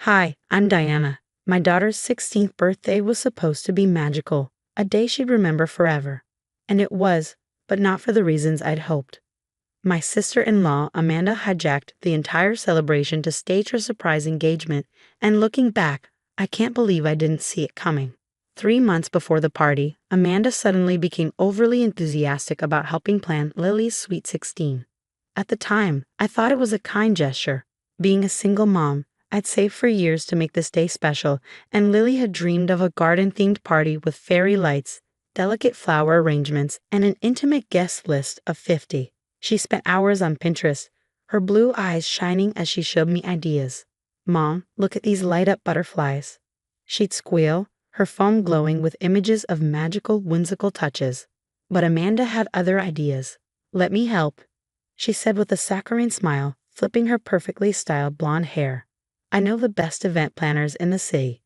Hi, I'm Diana. My daughter's 16th birthday was supposed to be magical, a day she'd remember forever. And it was, but not for the reasons I'd hoped. My sister-in-law, Amanda, hijacked the entire celebration to stage her surprise engagement, and looking back, I can't believe I didn't see it coming. 3 months before the party, Amanda suddenly became overly enthusiastic about helping plan Lily's sweet 16. At the time, I thought it was a kind gesture. Being a single mom, I'd saved for years to make this day special, and Lily had dreamed of a garden-themed party with fairy lights, delicate flower arrangements, and an intimate guest list of 50. She spent hours on Pinterest, her blue eyes shining as she showed me ideas. "Mom, look at these light-up butterflies." She'd squeal, her phone glowing with images of magical, whimsical touches. But Amanda had other ideas. "Let me help," she said with a saccharine smile, flipping her perfectly styled blonde hair. "I know the best event planners in the city."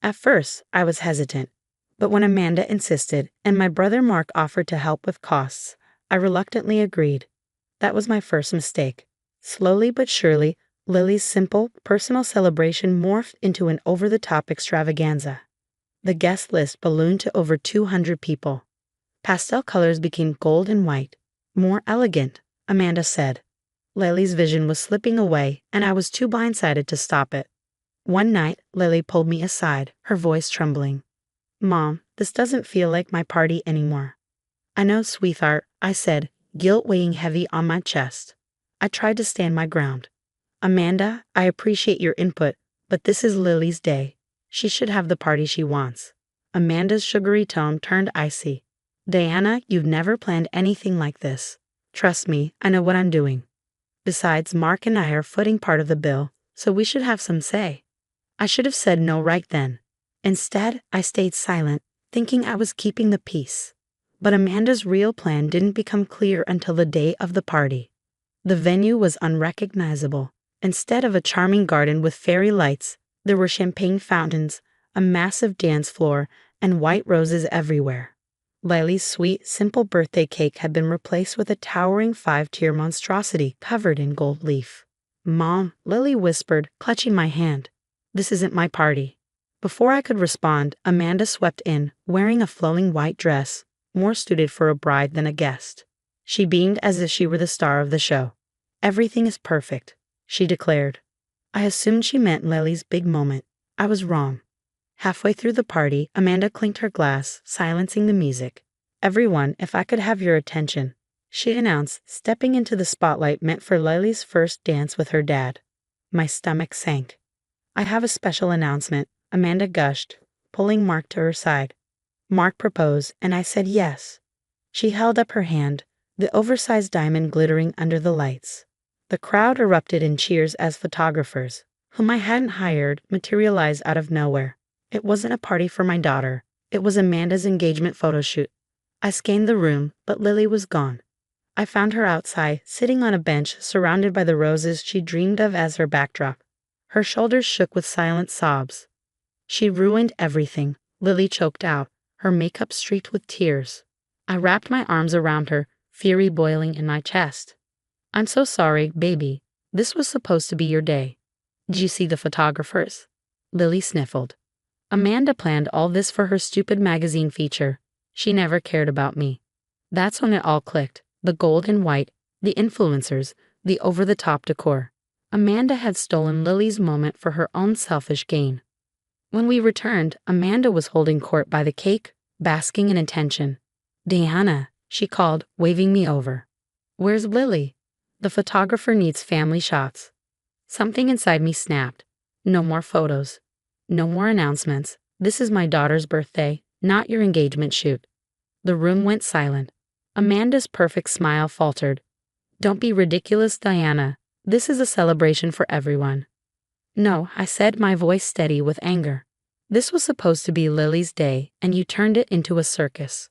At first, I was hesitant, but when Amanda insisted and my brother Mark offered to help with costs, I reluctantly agreed. That was my first mistake. Slowly but surely, Lily's simple, personal celebration morphed into an over-the-top extravaganza. The guest list ballooned to over 200 people. Pastel colors became gold and white. "More elegant," Amanda said. Lily's vision was slipping away, and I was too blindsided to stop it. One night, Lily pulled me aside, her voice trembling. "Mom, this doesn't feel like my party anymore." "I know, sweetheart," I said, guilt weighing heavy on my chest. I tried to stand my ground. "Amanda, I appreciate your input, but this is Lily's day. She should have the party she wants." Amanda's sugary tone turned icy. "Diana, you've never planned anything like this. Trust me, I know what I'm doing. Besides, Mark and I are footing part of the bill, so we should have some say." I should have said no right then. Instead, I stayed silent, thinking I was keeping the peace. But Amanda's real plan didn't become clear until the day of the party. The venue was unrecognizable. Instead of a charming garden with fairy lights, there were champagne fountains, a massive dance floor, and white roses everywhere. Lily's sweet, simple birthday cake had been replaced with a towering 5-tier monstrosity covered in gold leaf. "Mom," Lily whispered, clutching my hand. "This isn't my party." Before I could respond, Amanda swept in, wearing a flowing white dress, more suited for a bride than a guest. She beamed as if she were the star of the show. "Everything is perfect," she declared. I assumed she meant Lily's big moment. I was wrong. Halfway through the party, Amanda clinked her glass, silencing the music. "Everyone, if I could have your attention," she announced, stepping into the spotlight meant for Lily's first dance with her dad. My stomach sank. "I have a special announcement," Amanda gushed, pulling Mark to her side. Mark proposed, and I said yes. She held up her hand, the oversized diamond glittering under the lights. The crowd erupted in cheers as photographers, whom I hadn't hired, materialized out of nowhere. It wasn't a party for my daughter. It was Amanda's engagement photo shoot. I scanned the room, but Lily was gone. I found her outside, sitting on a bench surrounded by the roses she dreamed of as her backdrop. Her shoulders shook with silent sobs. "She ruined everything," Lily choked out, her makeup streaked with tears. I wrapped my arms around her, fury boiling in my chest. "I'm so sorry, baby. This was supposed to be your day." "Did you see the photographers?" Lily sniffled. "Amanda planned all this for her stupid magazine feature. She never cared about me." That's when it all clicked. The gold and white, the influencers, the over-the-top decor. Amanda had stolen Lily's moment for her own selfish gain. When we returned, Amanda was holding court by the cake, basking in attention. "Diana," she called, waving me over. "Where's Lily? The photographer needs family shots." Something inside me snapped. No more photos. No more announcements. This is my daughter's birthday, not your engagement shoot. The room went silent. Amanda's perfect smile faltered. "Don't be ridiculous, Diana. This is a celebration for everyone." "No," I said, my voice steady with anger. "This was supposed to be Lily's day, and you turned it into a circus."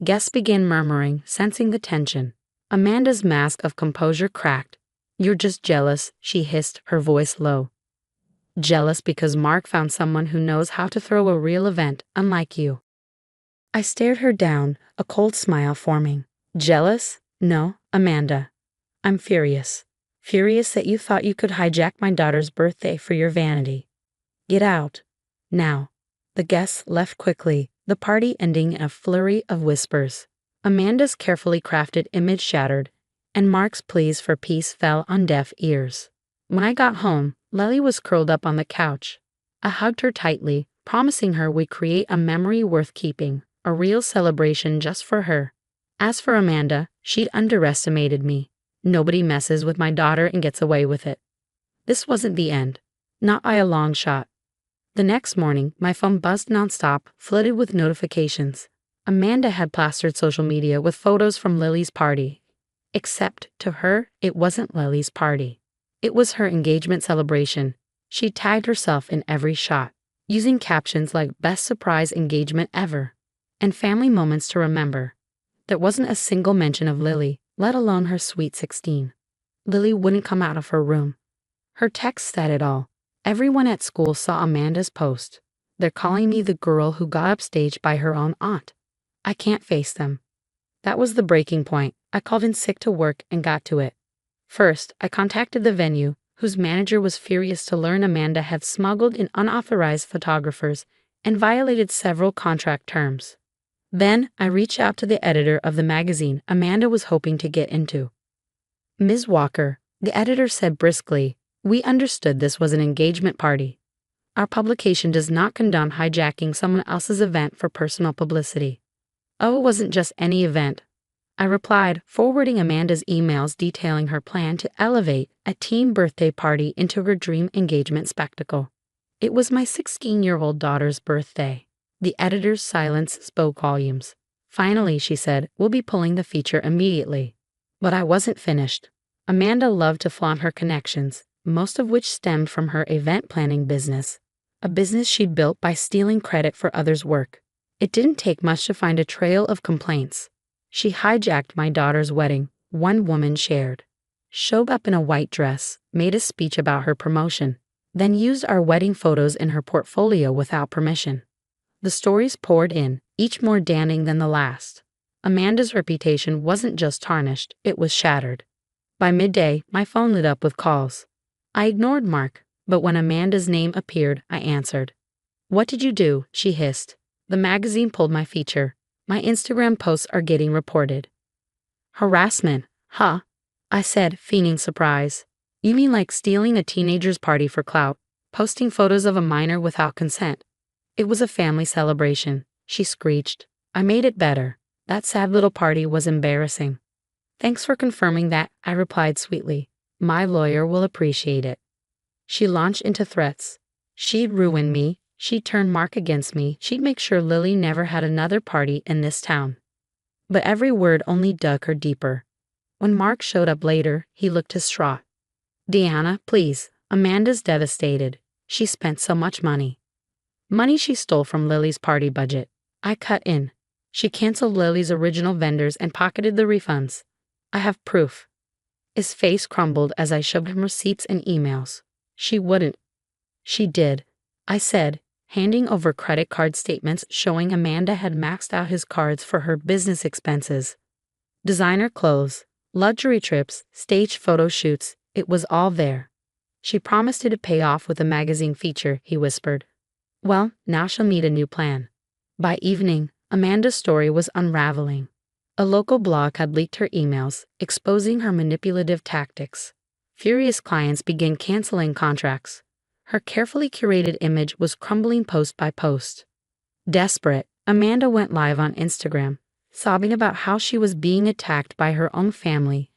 Guests began murmuring, sensing the tension. Amanda's mask of composure cracked. "You're just jealous," she hissed, her voice low. "Jealous because Mark found someone who knows how to throw a real event, unlike you." I stared her down, a cold smile forming. "Jealous? No, Amanda. I'm furious. Furious that you thought you could hijack my daughter's birthday for your vanity." Get out. Now. The guests left quickly, the party ending in a flurry of whispers. Amanda's carefully crafted image shattered, and Mark's pleas for peace fell on deaf ears. When I got home, Lily was curled up on the couch. I hugged her tightly, promising her we'd create a memory worth keeping, a real celebration just for her. As for Amanda, she'd underestimated me. Nobody messes with my daughter and gets away with it. This wasn't the end. Not by a long shot. The next morning, my phone buzzed nonstop, flooded with notifications. Amanda had plastered social media with photos from Lily's party. Except, to her, it wasn't Lily's party. It was her engagement celebration. She tagged herself in every shot, using captions like "best surprise engagement ever" and "family moments to remember." There wasn't a single mention of Lily, let alone her sweet 16. Lily wouldn't come out of her room. Her text said it all. Everyone at school saw Amanda's post. They're calling me the girl who got upstaged by her own aunt. I can't face them. That was the breaking point. I called in sick to work and got to it. First, I contacted the venue, whose manager was furious to learn Amanda had smuggled in unauthorized photographers and violated several contract terms. Then, I reached out to the editor of the magazine Amanda was hoping to get into. "Ms. Walker," the editor said briskly, "we understood this was an engagement party. Our publication does not condone hijacking someone else's event for personal publicity." "Oh, it wasn't just any event," I replied, forwarding Amanda's emails detailing her plan to elevate a teen birthday party into her dream engagement spectacle. "It was my 16-year-old daughter's birthday." The editor's silence spoke volumes. "Finally," she said, "we'll be pulling the feature immediately." But I wasn't finished. Amanda loved to flaunt her connections, most of which stemmed from her event planning business, a business she'd built by stealing credit for others' work. It didn't take much to find a trail of complaints. She hijacked my daughter's wedding, one woman shared. Showed up in a white dress, made a speech about her promotion, then used our wedding photos in her portfolio without permission. The stories poured in, each more damning than the last. Amanda's reputation wasn't just tarnished, it was shattered. By midday, my phone lit up with calls. I ignored Mark, but when Amanda's name appeared, I answered. "What did you do?" she hissed. "The magazine pulled my feature. My Instagram posts are getting reported." "Harassment, huh?" I said, feigning surprise. "You mean like stealing a teenager's party for clout, posting photos of a minor without consent?" "It was a family celebration," she screeched. "I made it better. That sad little party was embarrassing." "Thanks for confirming that," I replied sweetly. "My lawyer will appreciate it." She launched into threats. She'd ruin me. She'd turn Mark against me. She'd make sure Lily never had another party in this town. But every word only dug her deeper. When Mark showed up later, he looked distraught. "Deanna, please. Amanda's devastated. She spent so much money." Money she stole from Lily's party budget. I cut in. She canceled Lily's original vendors and pocketed the refunds. "I have proof." His face crumbled as I showed him receipts and emails. "She wouldn't." "She did," I said, handing over credit card statements showing Amanda had maxed out his cards for her business expenses. Designer clothes, luxury trips, staged photo shoots, it was all there. "She promised to pay off with a magazine feature," he whispered. "Well, now she'll need a new plan." By evening, Amanda's story was unraveling. A local blog had leaked her emails, exposing her manipulative tactics. Furious clients began canceling contracts. Her carefully curated image was crumbling post by post. Desperate, Amanda went live on Instagram, sobbing about how she was being attacked by her own family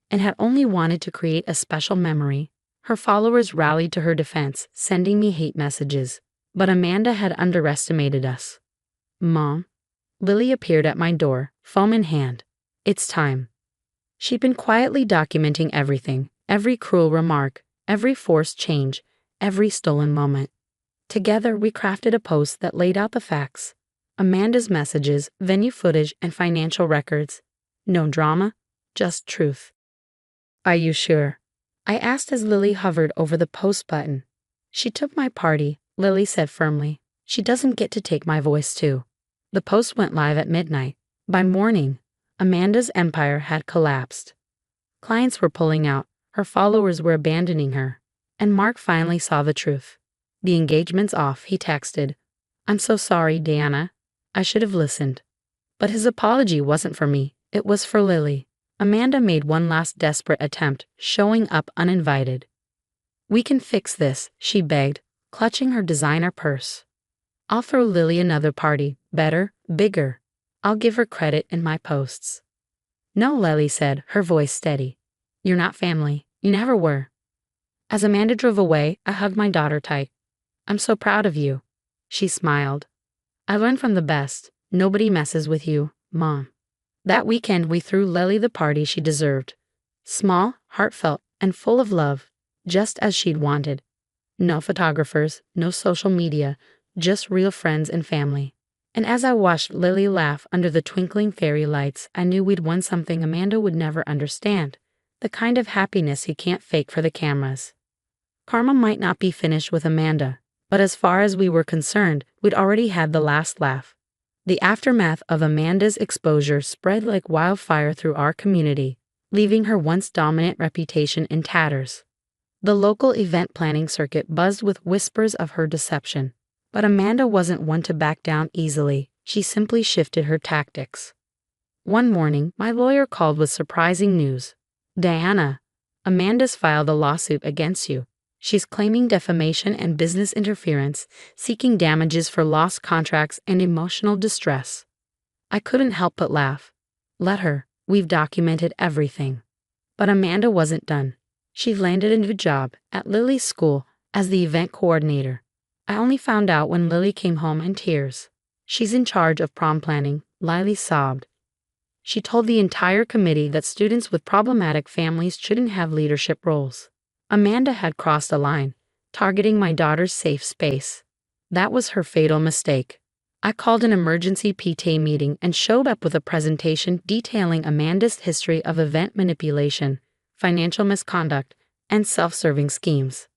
and had only wanted to create a special memory. Her followers rallied to her defense, sending me hate messages. But Amanda had underestimated us. "Mom." Lily appeared at my door, phone in hand. "It's time." She'd been quietly documenting everything, every cruel remark, every forced change, every stolen moment. Together, we crafted a post that laid out the facts. Amanda's messages, venue footage, and financial records. No drama, just truth. "Are you sure?" I asked as Lily hovered over the post button. "She took my party," Lily said firmly. "She doesn't get to take my voice too." The post went live at midnight. By morning, Amanda's empire had collapsed. Clients were pulling out, her followers were abandoning her, and Mark finally saw the truth. The engagement's off, he texted. I'm so sorry, Diana. I should have listened. But his apology wasn't for me, it was for Lily. Amanda made one last desperate attempt, showing up uninvited. We can fix this, she begged, clutching her designer purse. I'll throw Lily another party, better, bigger. I'll give her credit in my posts. No, Lily said, her voice steady. You're not family. You never were. As Amanda drove away, I hugged my daughter tight. I'm so proud of you. She smiled. I learned from the best. Nobody messes with you, Mom. That weekend we threw Lily the party she deserved. Small, heartfelt, and full of love, just as she'd wanted. No photographers, no social media, just real friends and family. And as I watched Lily laugh under the twinkling fairy lights, I knew we'd won something Amanda would never understand. The kind of happiness you can't fake for the cameras. Karma might not be finished with Amanda, but as far as we were concerned, we'd already had the last laugh. The aftermath of Amanda's exposure spread like wildfire through our community, leaving her once dominant reputation in tatters. The local event planning circuit buzzed with whispers of her deception. But Amanda wasn't one to back down easily, she simply shifted her tactics. One morning, my lawyer called with surprising news. Diana, Amanda's filed a lawsuit against you. She's claiming defamation and business interference, seeking damages for lost contracts and emotional distress. I couldn't help but laugh. Let her, we've documented everything. But Amanda wasn't done. She landed a new job at Lily's school as the event coordinator. I only found out when Lily came home in tears. She's in charge of prom planning, Lily sobbed. She told the entire committee that students with problematic families shouldn't have leadership roles. Amanda had crossed a line, targeting my daughter's safe space. That was her fatal mistake. I called an emergency PTA meeting and showed up with a presentation detailing Amanda's history of event manipulation, financial misconduct, and self-serving schemes.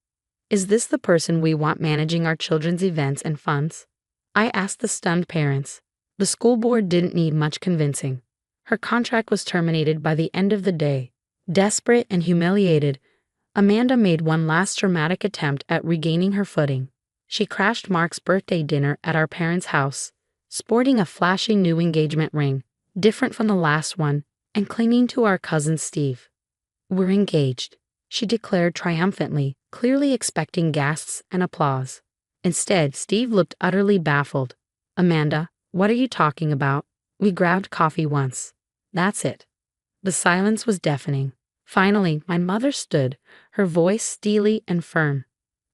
Is this the person we want managing our children's events and funds? I asked the stunned parents. The school board didn't need much convincing. Her contract was terminated by the end of the day. Desperate and humiliated, Amanda made one last dramatic attempt at regaining her footing. She crashed Mark's birthday dinner at our parents' house, sporting a flashy new engagement ring, different from the last one, and clinging to our cousin Steve. We're engaged, she declared triumphantly, clearly expecting gasps and applause. Instead, Steve looked utterly baffled. Amanda, what are you talking about? We grabbed coffee once. That's it. The silence was deafening. Finally, my mother stood, her voice steely and firm.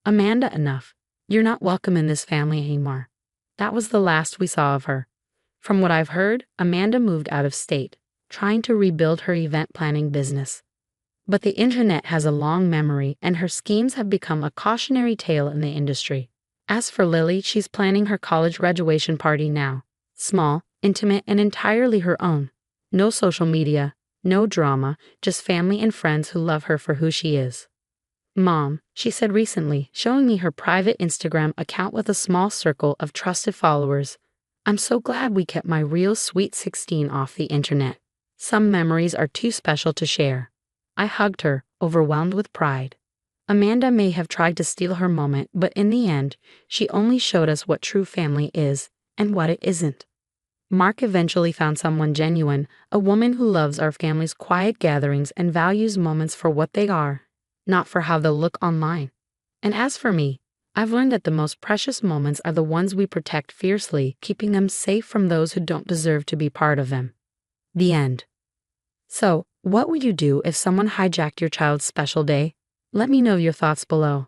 Amanda, enough. You're not welcome in this family anymore. That was the last we saw of her. From what I've heard, Amanda moved out of state, trying to rebuild her event planning business. But the internet has a long memory, and her schemes have become a cautionary tale in the industry. As for Lily, she's planning her college graduation party now. Small, intimate, and entirely her own. No social media, no drama, just family and friends who love her for who she is. Mom, she said recently, showing me her private Instagram account with a small circle of trusted followers. I'm so glad we kept my real sweet 16 off the internet. Some memories are too special to share. I hugged her, overwhelmed with pride. Amanda may have tried to steal her moment, but in the end, she only showed us what true family is and what it isn't. Mark eventually found someone genuine, a woman who loves our family's quiet gatherings and values moments for what they are, not for how they'll look online. And as for me, I've learned that the most precious moments are the ones we protect fiercely, keeping them safe from those who don't deserve to be part of them. The end. So, what would you do if someone hijacked your child's special day? Let me know your thoughts below.